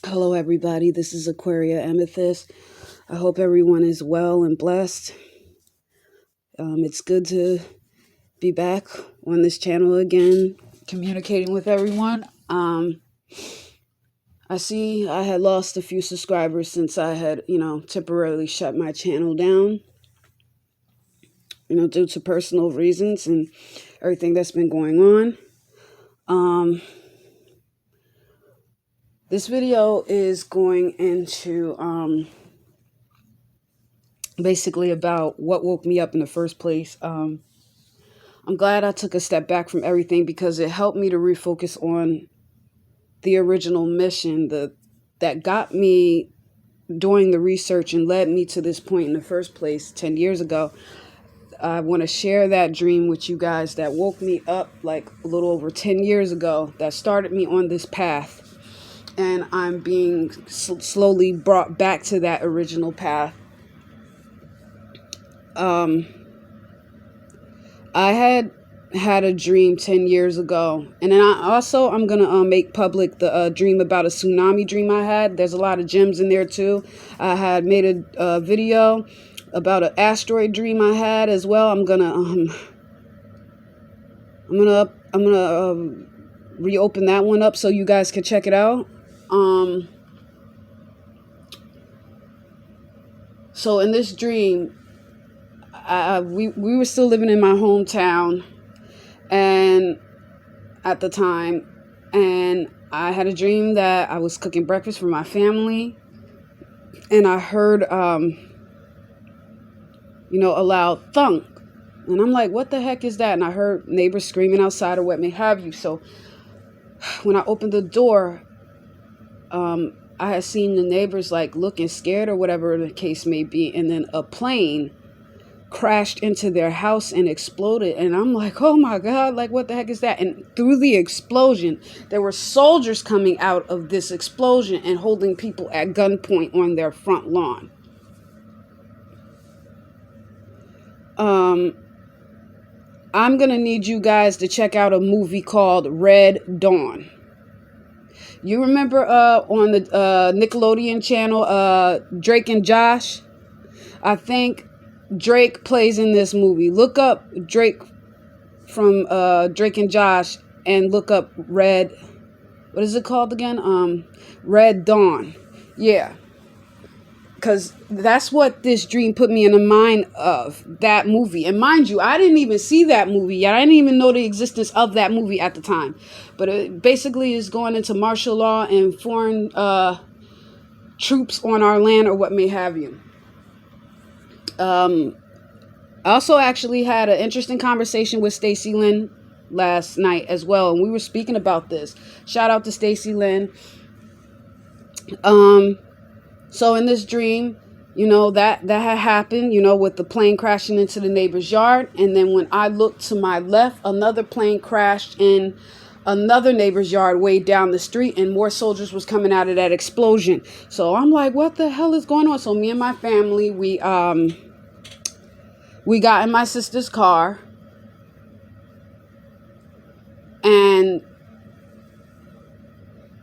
Hello, everybody. This is Aquaria Amethyst. I hope everyone is well and blessed. It's good to be back on this channel again, communicating with everyone. I see I had lost a few subscribers since I had, temporarily shut my channel down, due to personal reasons and everything that's been going on. This video is going into basically about what woke me up in the first place. I'm glad I took a step back from everything because it helped me to refocus on the original mission that got me doing the research and led me to this point in the first place 10 years ago. I want to share that dream with you guys that woke me up like a little over 10 years ago, that started me on this path. And I'm being slowly brought back to that original path. I had a dream 10 years ago, and then I'm gonna make public the dream about a tsunami dream I had. There's a lot of gems in there too. I had made a video about an asteroid dream I had as well. I'm gonna reopen that one up so you guys can check it out. So in this dream, we were still living in my hometown, and at the time, and I had a dream that I was cooking breakfast for my family, and I heard a loud thunk, and I'm like, what the heck is that? And I heard neighbors screaming outside or what may have you. So when I opened the door, I had seen the neighbors like looking scared or whatever the case may be, and then a plane crashed into their house and exploded. And I'm like, oh my God, like what the heck is that? And through the explosion, there were soldiers coming out of this explosion and holding people at gunpoint on their front lawn. I'm gonna need you guys to check out a movie called Red Dawn. You remember on the Nickelodeon channel, Drake and Josh? I think Drake plays in this movie. Look up Drake from Drake and Josh and look up what is it called again? Red Dawn. Yeah. Because that's what this dream put me in the mind of, that movie. And mind you, I didn't even see that movie yet. I didn't even know the existence of that movie at the time. But it basically is going into martial law and foreign troops on our land or what may have you. I also actually had an interesting conversation with Stacy Lynn last night as well, and we were speaking about this. Shout out to Stacy Lynn. So in this dream, that had happened, with the plane crashing into the neighbor's yard, and then when I looked to my left, another plane crashed in another neighbor's yard way down the street, and more soldiers was coming out of that explosion. So I'm like, what the hell is going on? So me and my family, we got in my sister's car, and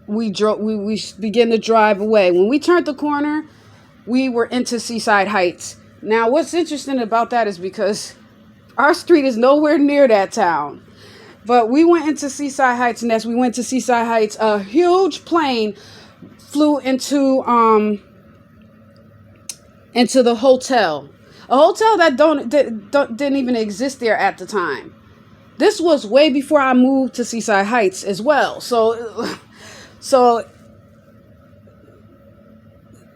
we began to drive away. When we turned the corner, we were into Seaside Heights. Now, what's interesting about that is because our street is nowhere near that town. But we went into Seaside Heights, and as we went to Seaside Heights, a huge plane flew into the hotel. A hotel that didn't even exist there at the time. This was way before I moved to Seaside Heights as well. So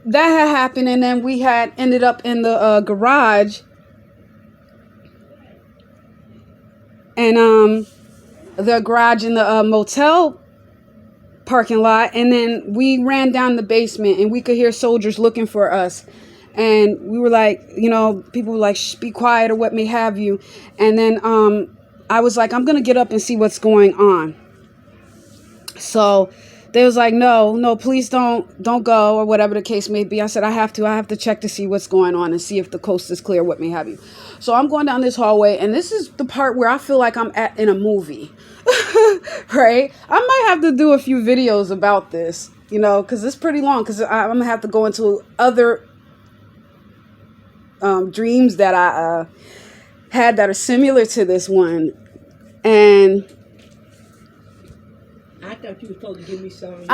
that had happened, and then we had ended up in the garage, and the garage in the motel parking lot, and then we ran down the basement, and we could hear soldiers looking for us. And we were like, people were like, shh, be quiet or what may have you. And then I was like, I'm going to get up and see what's going on. So they was like, no, please don't go or whatever the case may be. I said, I have to check to see what's going on and see if the coast is clear, what may have you. So I'm going down this hallway, and this is the part where I feel like I'm in a movie, right? I might have to do a few videos about this. you know, because it's pretty long, because I'm going to have to go into other dreams that I had that are similar to this one. And I thought you were supposed to give me some.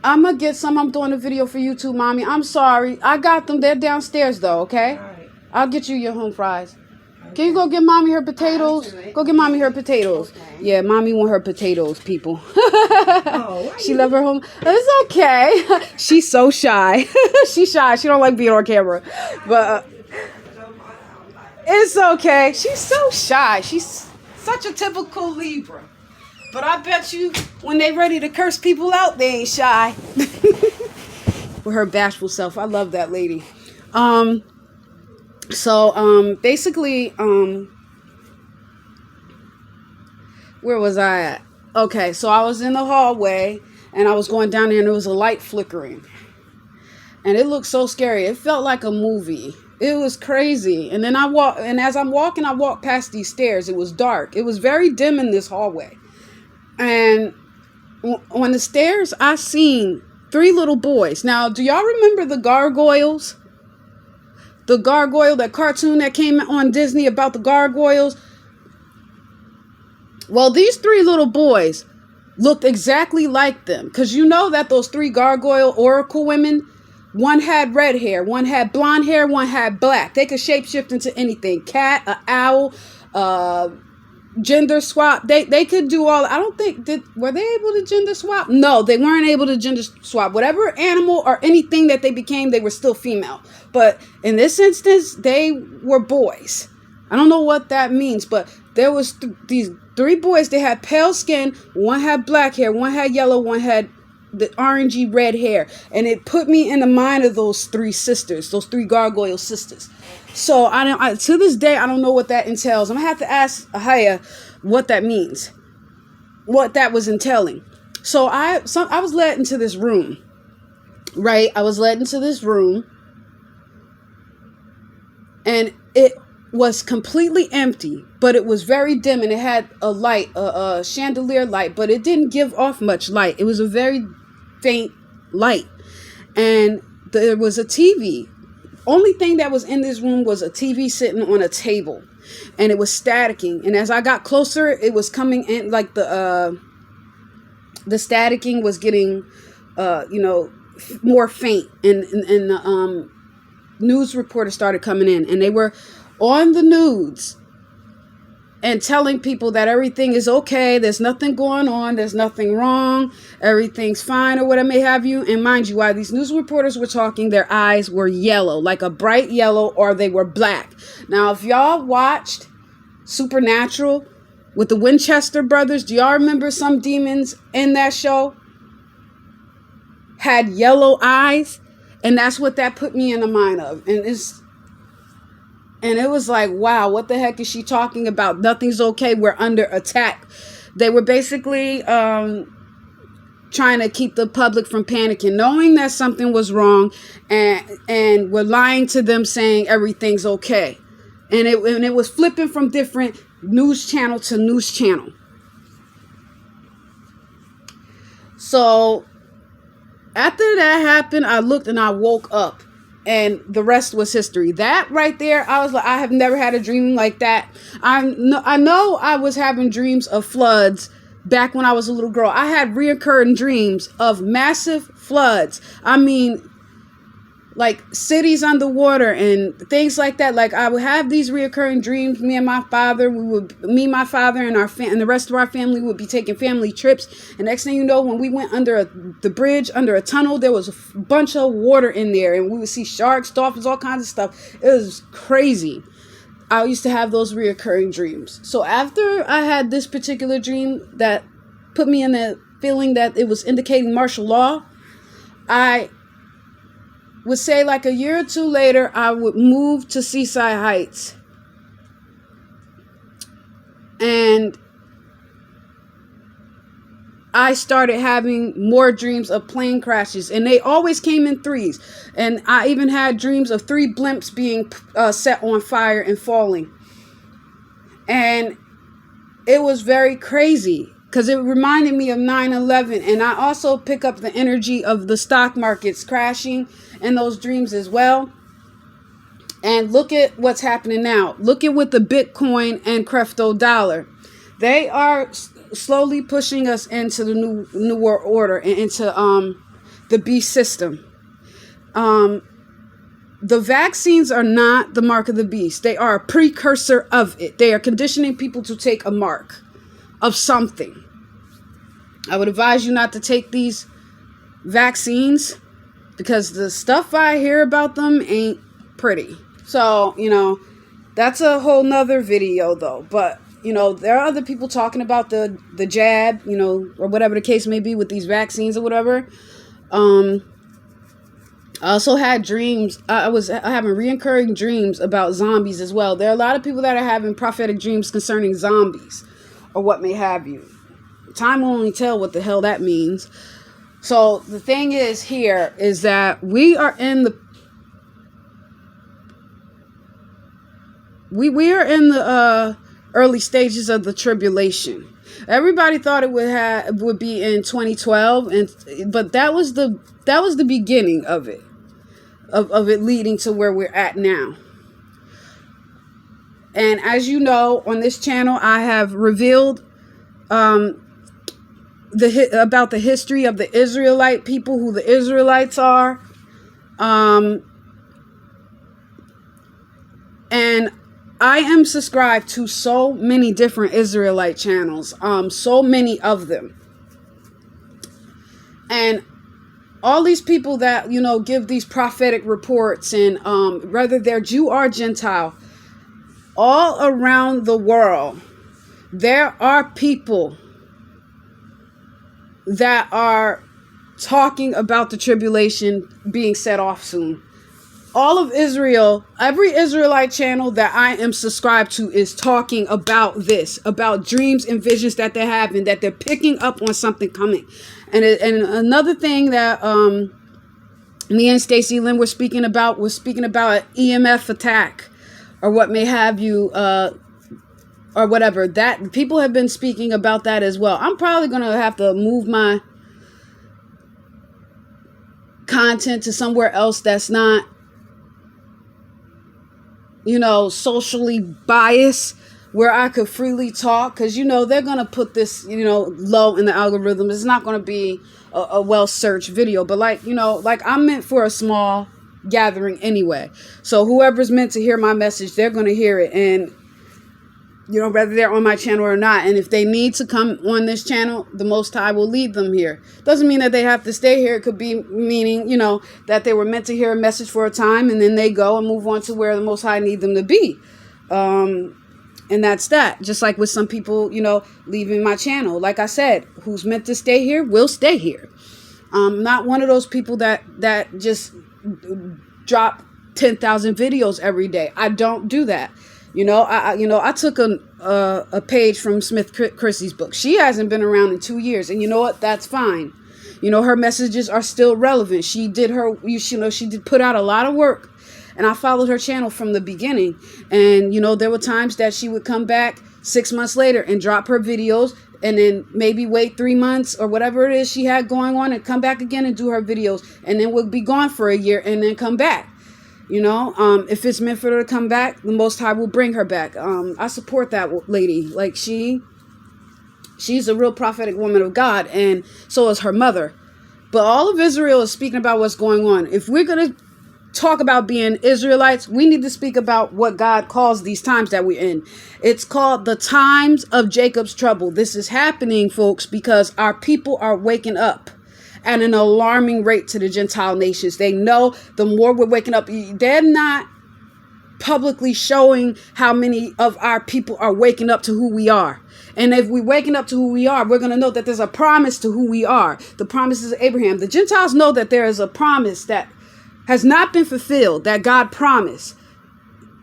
I'm going to get some. I'm doing a video for you too, Mommy. I'm sorry. I got them. They're downstairs, though, okay? All right. I'll get you your home fries. Okay. Can you go get Mommy her potatoes? Go get Mommy her potatoes. Okay. Yeah, Mommy want her potatoes, people. Oh, she love her home. It's okay. She's so shy. She's shy. She don't like being on camera. But it's okay. She's so shy. She's such a typical Libra. But I bet you when they ready to curse people out, they ain't shy. With her bashful self. I love that lady. Basically, where was I at? Okay, so I was in the hallway and I was going down there and there was a light flickering. And it looked so scary. It felt like a movie. It was crazy. And then as I'm walking, I walked past these stairs. It was dark. It was very dim in this hallway. And on the stairs, I seen 3 little boys. Now, do y'all remember the gargoyles? The gargoyle, that cartoon that came on Disney about the gargoyles? Well, these 3 little boys looked exactly like them. Because you know that those 3 gargoyle oracle women, one had red hair, one had blonde hair, one had black. They could shapeshift into anything. Cat, an owl, gender swap. They could do all. I don't think were they able to gender swap? No, they weren't able to gender swap. Whatever animal or anything that they became, they were still female. But in this instance, they were boys. I don't know what that means, but there was these 3 boys. They had pale skin. One had black hair. One had yellow. One had the orangey red hair. And it put me in the mind of those 3 sisters, those 3 gargoyle sisters. So to this day, I don't know what that entails. I'm going to have to ask Ahaya what that means, what that was entailing. So I was led into this room, right? I was led into this room and it was completely empty, but it was very dim and it had a light, a chandelier light, but it didn't give off much light. It was a very faint light. And there was a TV. Only thing that was in this room was a TV sitting on a table, and it was staticking. And as I got closer, it was coming in like the staticking was getting, more faint. And the news reporters started coming in, and they were on the news and telling people that everything is okay. There's nothing going on. There's nothing wrong. Everything's fine or whatever may have you. And mind you, while these news reporters were talking, their eyes were yellow, like a bright yellow, or they were black. Now, if y'all watched Supernatural with the Winchester brothers, do y'all remember some demons in that show had yellow eyes? And that's what that put me in the mind of. And it was like, wow, what the heck is she talking about? Nothing's okay. We're under attack. They were basically trying to keep the public from panicking, knowing that something was wrong, and were lying to them, saying everything's okay. And it was flipping from different news channel to news channel. So after that happened, I looked and I woke up. And the rest was history. That right there, I was like, I have never had a dream like that. I know I was having dreams of floods back when I was a little girl. I had reoccurring dreams of massive floods. I mean, like cities underwater and things like that. Like I would have these reoccurring dreams. Me, my father, my father and and the rest of our family would be taking family trips. And next thing you know, when we went under the bridge, under a tunnel, there was a bunch of water in there, and we would see sharks, dolphins, all kinds of stuff. It was crazy. I used to have those reoccurring dreams. So after I had this particular dream that put me in the feeling that it was indicating martial law, I would say like a year or 2 later, I would move to Seaside Heights. And I started having more dreams of plane crashes, and they always came in 3s. And I even had dreams of 3 blimps being set on fire and falling. And it was very crazy. because it reminded me of 9/11. And I also pick up the energy of the stock markets crashing in those dreams as well. And look at what's happening now. Look at with the Bitcoin and crypto dollar. They are slowly pushing us into the new world order and into the beast system. The vaccines are not the mark of the beast. They are a precursor of it. They are conditioning people to take a mark of something. I would advise you not to take these vaccines because the stuff I hear about them ain't pretty. So, that's a whole nother video though. But, there are other people talking about the jab, or whatever the case may be with these vaccines or whatever. I also had dreams. I was having reoccurring dreams about zombies as well. There are a lot of people that are having prophetic dreams concerning zombies or what may have you. Time will only tell what the hell that means. So the thing is here is that we are in the we are in the early stages of the tribulation. Everybody thought it would be in 2012, but that was the beginning of it. Of it leading to where we're at now. And as you know, on this channel, I have revealed about the history of the Israelite people, who the Israelites are. And I am subscribed to so many different Israelite channels, so many of them. And all these people that, give these prophetic reports, and whether they're Jew or Gentile, all around the world, there are people that are talking about the tribulation being set off soon. All of Israel, every Israelite channel that I am subscribed to is talking about this, about dreams and visions that they're having, that they're picking up on something coming. And another thing that me and Stacey Lynn was speaking about an EMF attack or what may have you, or whatever. That people have been speaking about that as well. I'm probably going to have to move my content to somewhere else that's not, socially biased, where I could freely talk, because they're gonna put this low in the algorithm. It's not gonna be a well searched video, but like I'm meant for a small gathering anyway. So whoever's meant to hear my message, they're gonna hear it, and whether they're on my channel or not. And if they need to come on this channel, the Most High will lead them here. Doesn't mean that they have to stay here. It could be meaning, that they were meant to hear a message for a time, and then they go and move on to where the Most High need them to be. And that's that. Just like with some people, leaving my channel. Like I said, who's meant to stay here will stay here. I'm not one of those people that just drop 10,000 videos every day. I don't do that. I took a page from Smith Christie's book. She hasn't been around in 2 years, and you know what? That's fine. Her messages are still relevant. She did she did put out a lot of work, and I followed her channel from the beginning. And there were times that she would come back 6 months later and drop her videos, and then maybe wait 3 months or whatever it is she had going on, and come back again and do her videos, and then would be gone for a year and then come back. If it's meant for her to come back, the Most High will bring her back. I support that lady. Like she's a real prophetic woman of God, and so is her mother. But all of Israel is speaking about what's going on. If we're going to talk about being Israelites, we need to speak about what God calls these times that we're in. It's called the times of Jacob's trouble. This is happening, folks, because our people are waking up at an alarming rate to the Gentile nations. They know the more we're waking up, they're not publicly showing how many of our people are waking up to who we are. And if we're waking up to who we are, we're going to know that there's a promise to who we are. The promises of Abraham. The Gentiles know that there is a promise that has not been fulfilled, that God promised.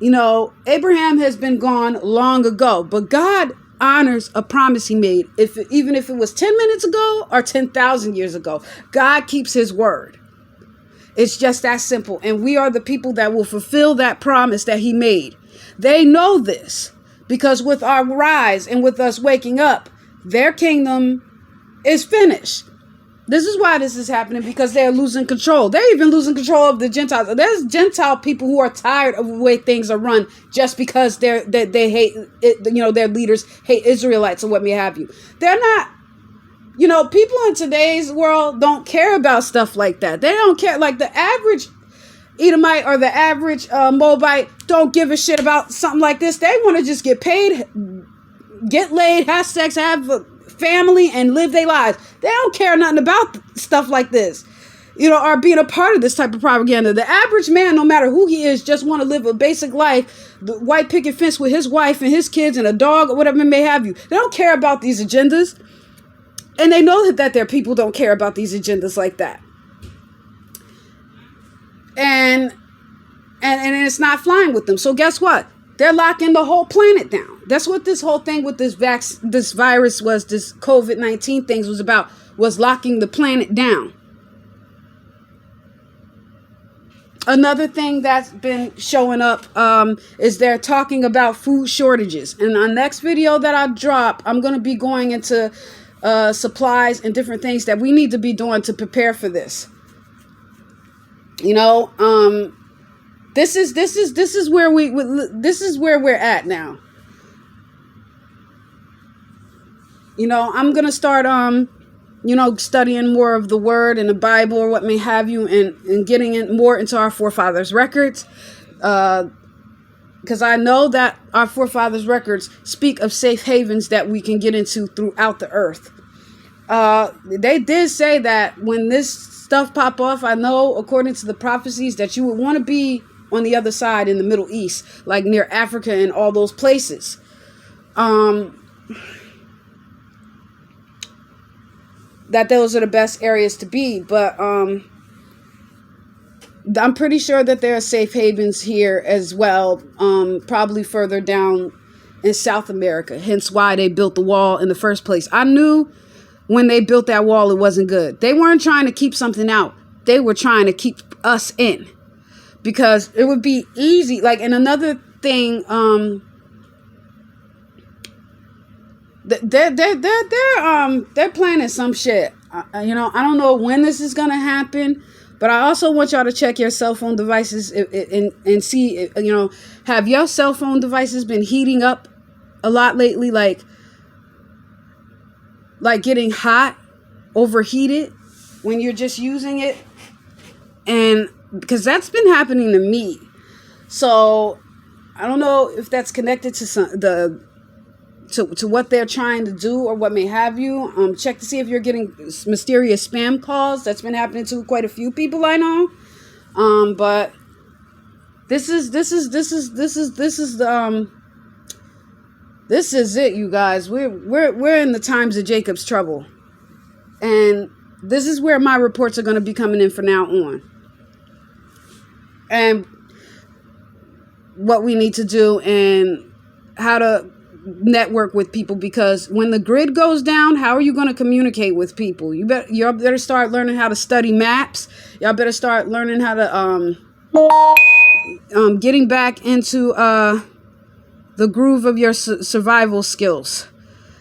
Abraham has been gone long ago, but God honors a promise he made, even if it was 10 minutes ago or 10,000 years ago. God keeps his word. It's just that simple. And we are the people that will fulfill that promise that he made. They know this because with our rise and with us waking up, their kingdom is finished. This is why this is happening, because they're losing control. They're even losing control of the Gentiles. There's Gentile people who are tired of the way things are run just because they hate it, their leaders hate Israelites or what may have you. They're not, people in today's world don't care about stuff like that. They don't care. Like the average Edomite or the average Moabite don't give a shit about something like this. They want to just get paid, get laid, have sex, have a family, and live their lives. They don't care nothing about stuff like this, or being a part of this type of propaganda. The average man, no matter who he is, just want to live a basic life, the white picket fence with his wife and his kids and a dog or whatever it may have you. They don't care about these agendas, and they know that their people don't care about these agendas like that. And it's not flying with them. So guess what? They're locking the whole planet down. That's what this whole thing with this virus was, this COVID-19 things was about, was locking the planet down. Another thing that's been showing up is they're talking about food shortages. In our next video that I drop, I'm going to be going into supplies and different things that we need to be doing to prepare for this. This is where we're at now. I'm going to start, studying more of the word and the Bible or what may have you, and getting in more into our forefathers' records. Because I know that our forefathers' records speak of safe havens that we can get into throughout the earth. They did say that when this stuff pop off, I know according to the prophecies that you would want to be on the other side in the Middle East, like near Africa and all those places. That those are the best areas to be. But I'm pretty sure that there are safe havens here as well, probably further down in South America, hence why they built the wall in the first place. I knew when they built that wall, it wasn't good. They weren't trying to keep something out. They were trying to keep us in. Because it would be easy. Like, and another thing, they're planning some shit. I don't know when this is gonna happen, but I also want y'all to check your cell phone devices and see, have your cell phone devices been heating up a lot lately? Like getting hot, overheated when you're just using it, and because that's been happening to me. So I don't know if that's connected to to what they're trying to do or what may have you. Check to see if you're getting mysterious spam calls. That's been happening to quite a few people I know. But this is it, you guys. We're in the times of Jacob's trouble, and this is where my reports are going to be coming in from now on. And what we need to do and how to network with people, because when the grid goes down, how are you going to communicate with people? Y'all better start learning how to study maps. Y'all better start learning how to getting back into the groove of your survival skills.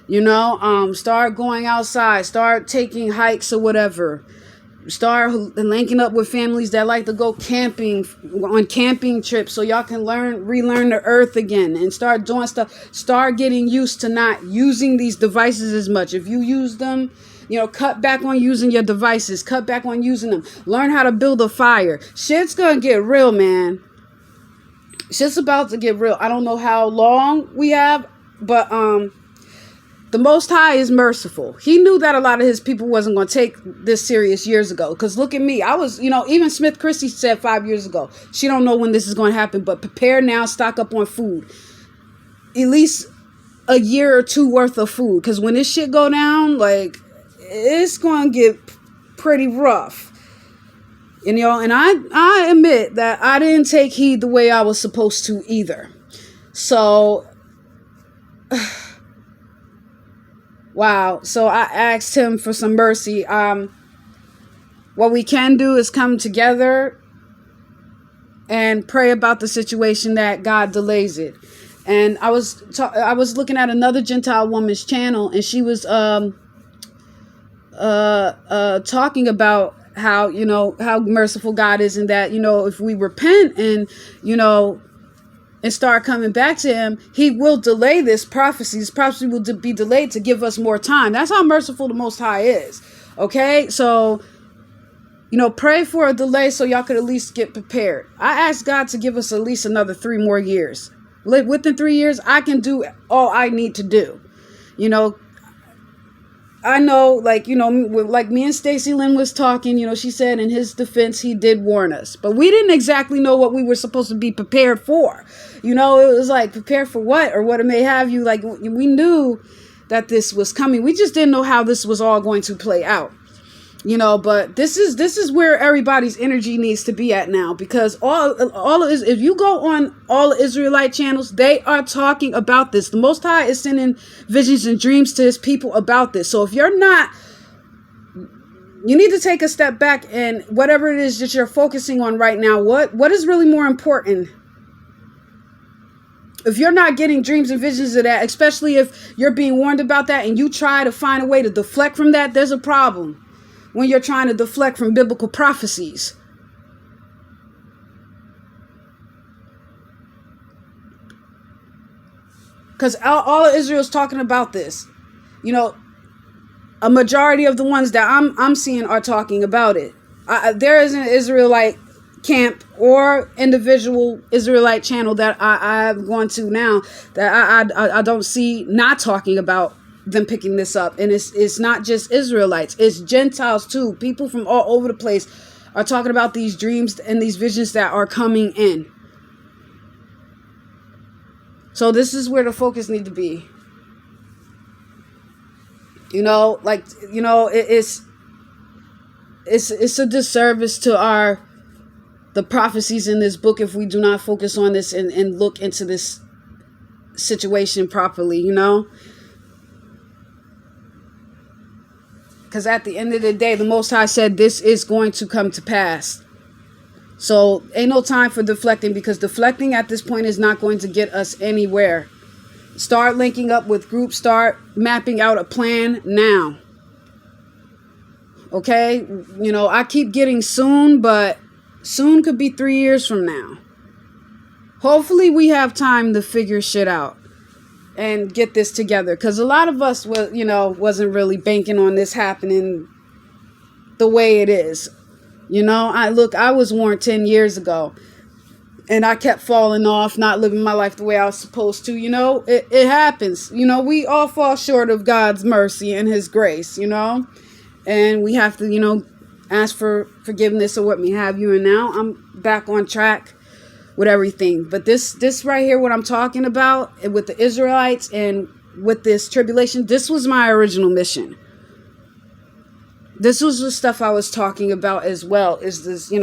Start going outside, start taking hikes or whatever. Start linking up with families that like to go camping on camping trips so y'all can relearn the earth again, and start doing stuff. Start getting used to not using these devices as much. If you use them, cut back on using your devices. Cut back on using them. Learn how to build a fire. Shit's gonna get real, man. Shit's about to get real. I don't know how long we have, but the Most High is merciful. He knew that a lot of his people wasn't going to take this serious years ago. Because look at me. I was, even Smith Christie said 5 years ago, she don't know when this is going to happen, but prepare now, stock up on food. At least a year or two worth of food. Because when this shit go down, it's going to get pretty rough. And I admit that I didn't take heed the way I was supposed to either. So wow. So I asked him for some mercy. What we can do is come together and pray about the situation that God delays it. And I was looking at another Gentile woman's channel, and she was talking about how, how merciful God is, and that, if we repent and, and start coming back to him, he will delay this prophecy. This prophecy will be delayed to give us more time. That's how merciful the Most High is. Okay, so, pray for a delay so y'all could at least get prepared. I asked God to give us at least another 3 more years. Within 3 years, I can do all I need to do. I know, like me and Stacey Lynn was talking, she said in his defense, he did warn us. But we didn't exactly know what we were supposed to be prepared for. It was like, prepared for what, or what it may have you. Like, we knew that this was coming. We just didn't know how this was all going to play out. But this is where everybody's energy needs to be at now, because if you go on all Israelite channels, they are talking about this. The Most High is sending visions and dreams to his people about this. So if you're not, you need to take a step back, and whatever it is that you're focusing on right now, what is really more important? If you're not getting dreams and visions of that, especially if you're being warned about that and you try to find a way to deflect from that, there's a problem. When you're trying to deflect from biblical prophecies. Because all of Israel's talking about this. A majority of the ones that I'm seeing are talking about it. There isn't an Israelite camp or individual Israelite channel that I've gone to now that I don't see not talking about them picking this up. And it's not just Israelites, it's Gentiles too. People from all over the place are talking about these dreams and these visions that are coming in. So this is where the focus need to be. It's a disservice to the prophecies in this book if we do not focus on this and look into this situation properly, Because at the end of the day, the Most High said this is going to come to pass. So ain't no time for deflecting, because deflecting at this point is not going to get us anywhere. Start linking up with groups. Start mapping out a plan now. Okay? I keep getting soon, but soon could be 3 years from now. Hopefully we have time to figure shit out and get this together, because a lot of us wasn't really banking on this happening the way it is. I was warned 10 years ago, and I kept falling off, not living my life the way I was supposed to. It happens. We all fall short of God's mercy and his grace, and we have to ask for forgiveness or what may have you. And now I'm back on track with everything. But this right here, what I'm talking about with the Israelites and with this tribulation, this was my original mission. This was the stuff I was talking about as well. Is this,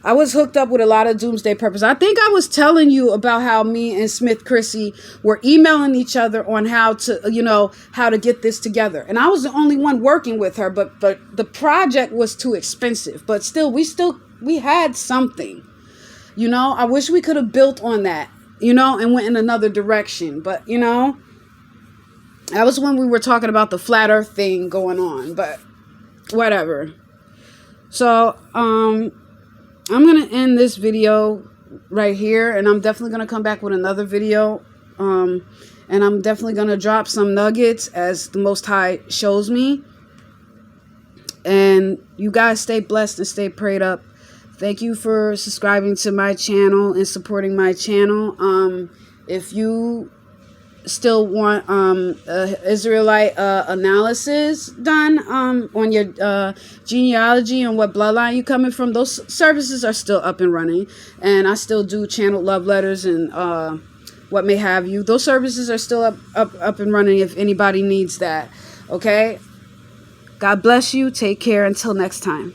I was hooked up with a lot of doomsday purpose. I think I was telling you about how me and Smith Chrissy were emailing each other on how to get this together. And I was the only one working with her, but the project was too expensive. But still, we had something. I wish we could have built on that, and went in another direction. But, that was when we were talking about the flat earth thing going on. But whatever. So, I'm going to end this video right here. And I'm definitely going to come back with another video. And I'm definitely going to drop some nuggets as the Most High shows me. And you guys stay blessed and stay prayed up. Thank you for subscribing to my channel and supporting my channel. If you still want Israelite analysis done on your genealogy and what bloodline you coming from, those services are still up and running. And I still do channel love letters and what may have you. Those services are still up and running if anybody needs that. Okay? God bless you. Take care. Until next time.